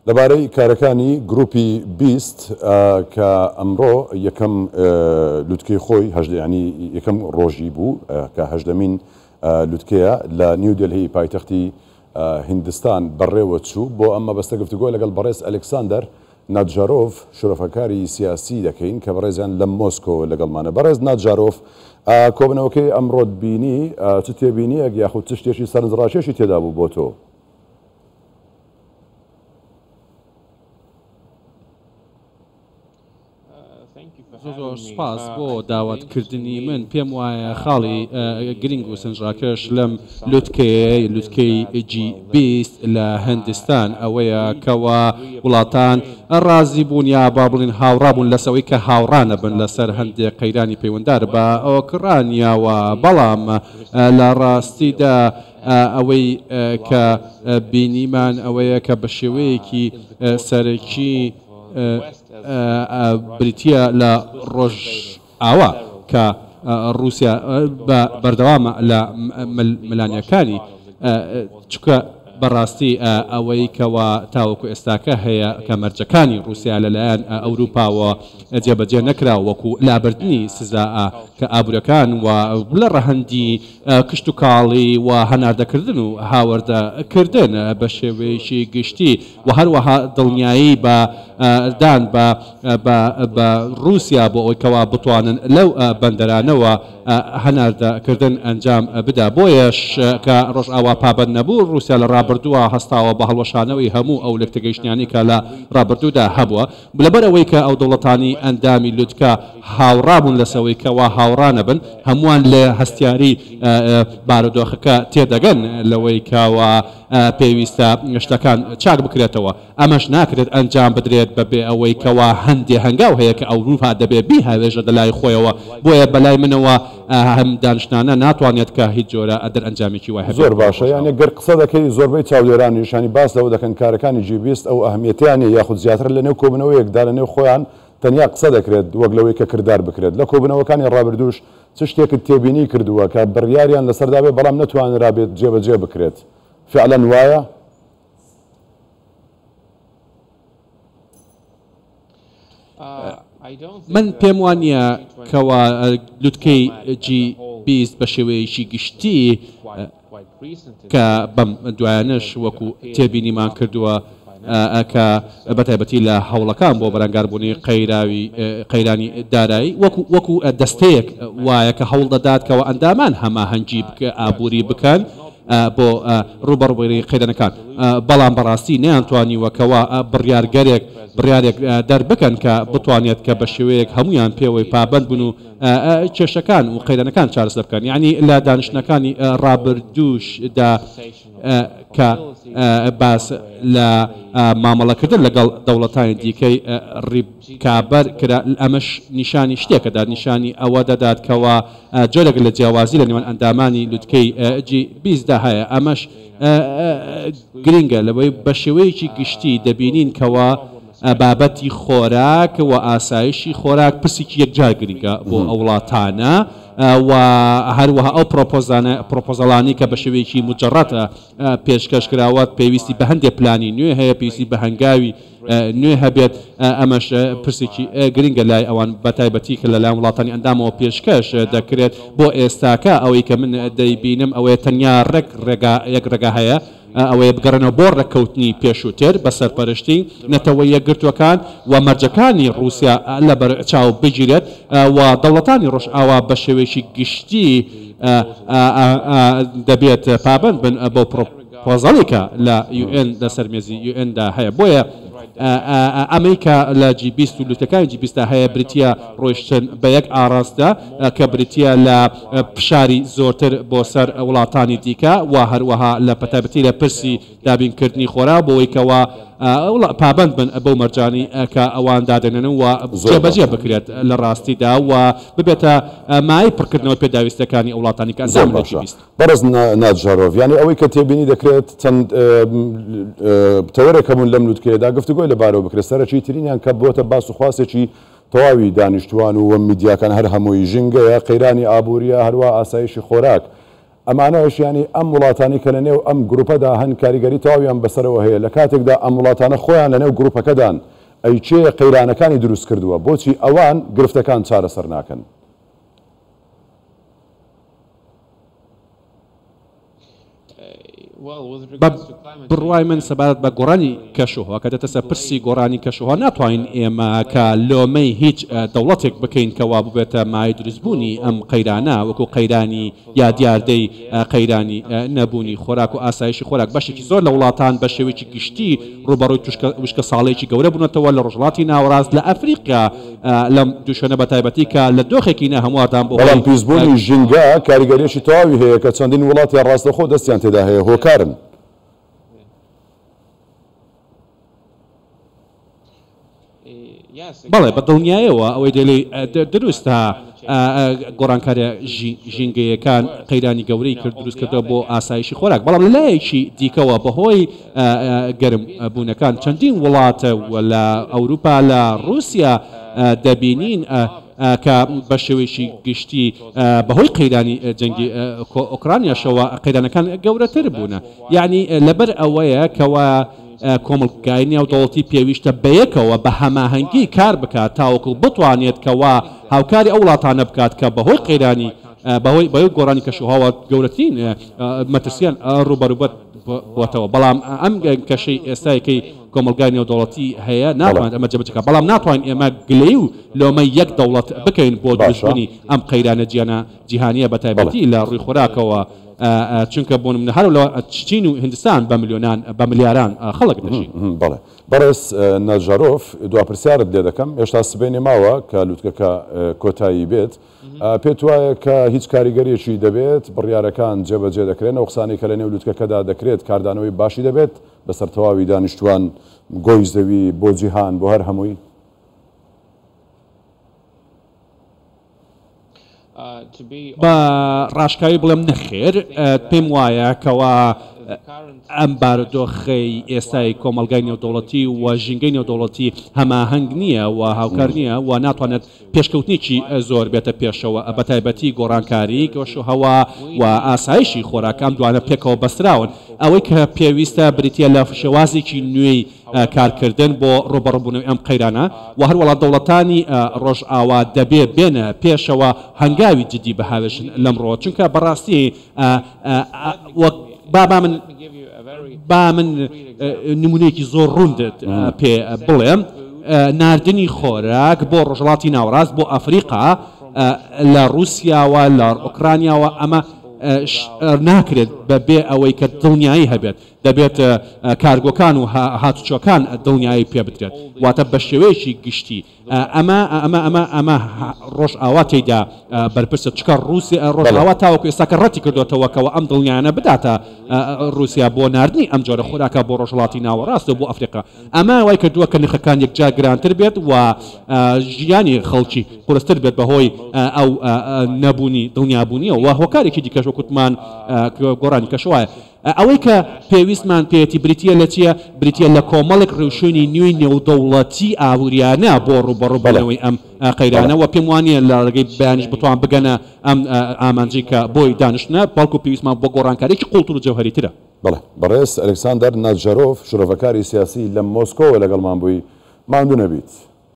لەبارەی کارەکانی گروپی بیست کە ئەمڕۆ یەکەم لوتکەی خۆی ینی یەکەم ڕۆژی بوو کە هەژدەمین لوتکەیە لە نیو دلهی پایتەختی هیندستان بەڕێوە چوو بۆ ئەمە بەستە گفتوگۆ لەگەڵ بەڕێز ئەلێکساندەر ناتجارۆف شرۆفەکاری سیاسی دەکەین کە بەڕێزیان لە مۆسکۆ لەگەڵمانە. بەڕێز ناتجارۆف، کۆبنەوەکەی ئەمڕۆت بینی چ تێبینی یاخود چ شتێکی سەرنجڕاکێشی تێدا بوو بۆ تۆ؟ زۆر سپاس بۆ داواتکردنی من. پێم وایە خاڵی گرنگ و سنجڕاکەش لەم لوتکەی G20 لە هەندستان ئەوەیە کەوا وڵاتان ڕازی بوون یا با بڵین هاوڕابوون لەسەوەی کە هاوڕانە بن لەسەر هەندێک قەیرانی پەیوەنددار بە ئۆکرانیاوە، بەڵام لە ڕاستیدا ئەوەی کە بینیمان ئەوەیە کە بە شێوەیەکی سەرەکی بریتە لە ڕۆژئاوا کە رووسیا بەردەوامە لە ملانیەکانی چکە بەڕاستی ئەوەی کەوا تاوەکو ئێستاکە هەیە کە مەرجەکانی رووسیا لەلایەن ئەوروپاوە جێبەجێ نەکرا وەکو لابردنی سزا کە ئابوورەکان و لە ڕەهەندی کشت و کاڵی و هەناردەکردن و هاوردەکردن بە شێوەیەکی گشتی و هەروەها دڵنیایی دان بە رووسیا بۆ ئەوی کەوا بتوانن لەو بەندەرانەوە هەناردەکردن ئەنجام بدا. بۆیەش کە ڕۆژئاوا پابەند نەبوو رووسیا لە ڕابردووە هەستاوە بە هەڵوەشانەوەی هەموو ئەو لەکتەگەیشتیانی کە لە ڕابردوودا هەبووە لەبەر ئەوەی کە ئەو دەوڵەتانی ئەندامی لوتکە هاوڕابوون لەسەوەی کەوا هاوڕانە بن، هەمووان لە هەستیاری بارودۆخەکە تێدەگەن لەوەی کەوا پێویستە شتەکان چاک بکرێتەوە. ئەمەش ناکرێت ئەنجام بدرێت بەبێ ئەوەی کەوا هەندێ هەنگاو هەیە کە ئەوروپا دەبێت بیهاوێژە لەلای خۆیەوە. بۆیە بەلای منەوە هەم دانیشتانە ناتوانێت کە هیچ جۆرە ئەنجامێکی وای هەبێت. زۆر باشە، یانێ گەر قسە دەکەی زۆربەی چاودێرانی نیشانی باس لەوە دەکەن کارەکانی G20 ئەو ئەهمیەتیانی یاخود زیاتر لە نێو کۆبنەوەیەکدا لە نێو خۆیان تەنیا قسە دەکرێت وەک لەوەی کە کردار بکرێت. لە کۆبنەوەکانی ڕابردووش چ شتێکت تێبینی کردووە کە بڕیاریان لەسەردا بێت بەڵام نەتوانرا بێت جێبەجێ بکرێت؟ فعلا وایە؟ من پێم وانە کەوا لوتکەی G20 بە شێوەیەکی گشتی کە بەم دوایانش وەکو تێبینیمان کردووە کە بەتایبەتی لە هەوڵەکان بۆ بەرەنگاربوونی قەیرانی دارایی وەکو دەستەیەک وایە کە هەوڵ دەدات کەەوە ئەندامان هەماهەنگی ئابووری بکەن بۆ ڕوبەڕوبەری قەیرانەکان، بەڵام بەڕاستی نەیانتوانی وەکەوە بڕیارێک دەربکەن کە بتوانێت کە بە شێوەیەک هەمویان پێوەی پابند بن و کێشەکان و قەیرانەکان چارەسەر بکەن. یعنی لە دانیشتەکانی ڕابردووشدا کە باس لە مامەڵەکردن لەگەڵ دەوڵەتانی دیکەی ڕیکابەر کرا، ئەمەش نیشانی شتێکەدا، نیشانی ئەوە دەدات کەەوە جۆرێک لە جیاوازی لە نێوان ئەندامانی لوتکەی G20 هەیە. ئەمەش گرنگە لەوەی بە شێوەیەکی گشتی دەبینین کەەوە بابەتی خۆراک و ئاسایشی خۆراک پرسێکی یەکجار گرنگە بۆ ئەو وڵاتانە و هەروەها ئەو پرۆپۆزەڵانی کە بە شێوەیەکی مجەڕەتە پێشکەشکراوە پێویستی بە هەندێک پلانی نوێ هەیە، پێویستی بە هەنگاوی نوێ هەبێت. ئەمەش پرسێکی گرنگە لای ئەوان بەتایبەتی کە لەلایەن وڵاتانی ئەندامەوە پێشکەش دەکرێت. بۆ ئێستاکە ئەوەی کە من دەیبینم ئەوەیە تەنیا یەک ڕێگا هەیە، ئەوەیە بگەڕێنەوە بۆ ڕێککەوتنی پێشووتر بە سەرپەرشتی نەتەوەی یەکگرتوەکان و مەرجەکانی رووسیا لەبەر چاو بگیرێت و دەوڵەتانی ڕۆژئاوا بە شێوەیەکی گشتی دەبێت پابند بن بۆ پرۆپۆزەڵێکە لە UN لە سەرمێزی UN-دا هەیە. بۆیە ئەمریکا لە G20 و لوتەکانی G20 هەیە بریتە ڕۆیشتن بە یەک ئاڕاستە کە بریتە لە فشاری زۆرتر بۆ سەر وڵاتانی دیکە و هەروەها لە پەتابەتی لە پرسی دابینکردنی خۆرا بۆەوەی کەەوە پابند بن بەو مەرجانی کە ئەوان دادێنن و جێبەجێ بکرێت لە ڕاستیدا و ببێتە مای پڕکردنەوەی پێداویستەکانی ئەو وڵاتانی کە ئەنجام بدەن. بەڕێز ناتجارۆف، یعنی ئەوەی کە تێبینی دەکرێت چەند تەوەرێک هەبوون لەم لوتکەیەدا گفتوگۆی لەبارەوە بکرێت. سەرەکی ترینیان کە بۆتە باس و خواستێکی تەواوی دانیشتوان و میدیاکان هەر هەمووی ژینگەیە، قەیرانی ئابووریە، هەروە ئاسایشی خۆراک. ئەمانەش ینی ئەم وڵاتانی کە لە نێو ئەم گروپەدا هەن کاریگەری تەواویان بەسەرەوە هەیە لە کاتێکدا ئەم وڵاتانە خۆیان لە نێو گروپەکەدان ئەی چێ قەیرانەکانی دروست کردووە بۆچی ئەوان گرفتەکان چارەسەر ناکەن؟ بڕوای من سەبارەت بە گۆڕانی کەشوهەوە کە دەتەسە پرسی گۆڕانی کەشوهەوە ناتوانین ئێمە کە لۆمەی هیچ دەوڵەتێک بکەین کەوا ببێتە مای دروستبوونی ئەم قەیرانە وەکو قەیرانی یا دیاردەی قەیرانی نەبوونی خۆراک و ئاسایشی خۆراک بەشێکی زۆر لە وڵاتان بە شێوەیەکی گشتی ڕوبەڕووی وشکە ساڵێکی گەورە بوونەتەوە لە ڕۆژهەڵاتی ناوەڕاست لە ئەفریقا لەم دووشەنە بە تایبەتی کە لە دۆخێکی نە هەموواتان بۆ بەڵام پیسبوونی ژینگە کاریگەریەکی تەواوی هەیە کە چەندین وڵاتی ڕاستەخۆ دەستیان تێدا هەیە هۆکارن. بەڵێ بە دڵنیایەوە ئەوەی دەڵێ دروستە گۆڕانکاریە ژینگەیەکان قەیرانی گەورەی کرد دروست کردەوە بۆ ئاسایشی خۆراک بەڵام لە لایەکی دیکەوە بەهۆی گەرم بوونەکان چەندین وڵاتە لە ئەوروپا لە رووسیا دەبینین کە بە شێوەیەکی گشتی بەهۆی قەیرانی جەنگی ئۆکرانیاشەوە قەیرانەکان گەورەتر بوونە یعنی لەبەر ئەوەیە کەوە کۆمەڵگای نێودەوڵەتی پێویستە بەیەکەوە بە هەماهەنگی کار بکات تاوەکو بتوانێت کەوا هاوکاری ئەو وڵاتانە بکات کە بەهۆی قەیرانی بەهۆی گۆڕانی کەشوهەوە گەورەترین مەترسیان ڕوبەروبەت بووەتەوە بەڵام ئەم کەشەی ئێستایەکەی کۆمەلگای نێودەوڵەتی هەیە ناتوانێت ئەمە جێبەجێکات بەڵام ناتوانین ئێمە گلەی و لۆمەی یەک دەوڵەت بکەین بۆ دروستبوونی ئەم قەیرانە جیهانیە بە تایبەتی لە ڕووی خۆراکەوە چونکە بۆ نمونە هەرەوە چین و هندستان بە ملیاران خەڵک دەژین. بەڵێ بەڕێز نەجارۆف دواپرسیارت لێ دەکەم هێشتا سبەینێ ماوە کە لووتکەکە کۆتایی بێت پێت وایە کە هیچ کاریگەریەکی دەبێت بڕیارەکان جێبەجێ دەکرێن ئەو قسانەی کە لە نێو لووتکەکەدا دەکرێت کاردانەوەی باشی دەبێت بەسەر تەواوی دانیشتوان گۆی زەوی بۆ جیهان بۆ هەر هەمووی؟ بە ڕاشکاوی بڵێم نەخێر پێم وایە کەوا ئەم بارودۆخەی ئێستای کۆمەلگای نێودەوڵەتی و ژینگەی نێودەوڵەتی هەماهەنگ نییە و هاوکار نییە و ناتوانێت پێشکەوتنیی زۆر بێتە پێشەوە بە تایبەتی گۆڕانکاری گۆشوهەوا و ئاسایشی خۆراکەم دوانە پێکەوە بەستراون ئەوەی کە پێویستە بریتە لە شێوازێکی نوێی کارکردن بۆ ڕوبەڕووبوونەوەی ئەم قەیرانە و هەر وڵات دەوڵەتانی ڕۆژئاوا دەبێ بێنە پێشەوە هەنگاوی جدی بەهاوێژن لەمڕۆ چونکە بەڕاستی با من نمونەیەکی زۆر ڕوندت پێ بڵێم ناردنی خۆراک بۆ ڕۆژهەڵاتی ناوەڕاست بۆ ئەفریقا لە رووسیاوە لە ئۆکرانیاوە ئەمە ناکرێت بەبێ ئەوەی کە دڵنیایی هەبێت دەبێت کارگۆکان و هاتوچۆکان دڵنیایی پێ بدرێت واتە بە شێوەیەکی گشتی ئەمە ڕۆژئاوا تێیدا بەرپرسە چکە ڕۆژئاوا تاوەکو ئێستا کە ڕەتی کردوێتەوەکەوە ئەم دڵنیانە بداتە رووسیا بۆ ناردنی ئەم جۆرە خۆراکە بۆ ڕۆژهەڵاتی ناوەڕاست و بۆ ئەفریقا ئەمە وای کردووە کە نرخەکان یەکجار گرانتر بێت و ژیانی خەڵکی قورستر بێت بەهۆی ئەو نەبوونی دڵنیابوونیەوە و هۆکارێکی دیکەش وەکوتمان گۆڕانی کەشوایە ئەوەی کە پێویستمان پێێتی بریتە لە چییە بریتە لە کۆمەڵێک ڕێوشوێنی نوێی نێودەوڵەتی ئاوریانە بۆ ڕوبەڕووبەرەوەی ئەم قەیرانەوە پێم وانە لە ڕێگەی بەیانش بتوان بگەنە ئەم ئامانجی کە بۆی دانیشتنە بەڵکو پێویستمان بۆ گۆڕانکاریی قوڵتور و جەوهەریترە. بەڵێ بەڕێز ئەلێکساندەر ناجارۆف شورەڤەکاری سیاسی لە مۆسکۆوە لەگەڵمان بووی ماندوو نەبیت.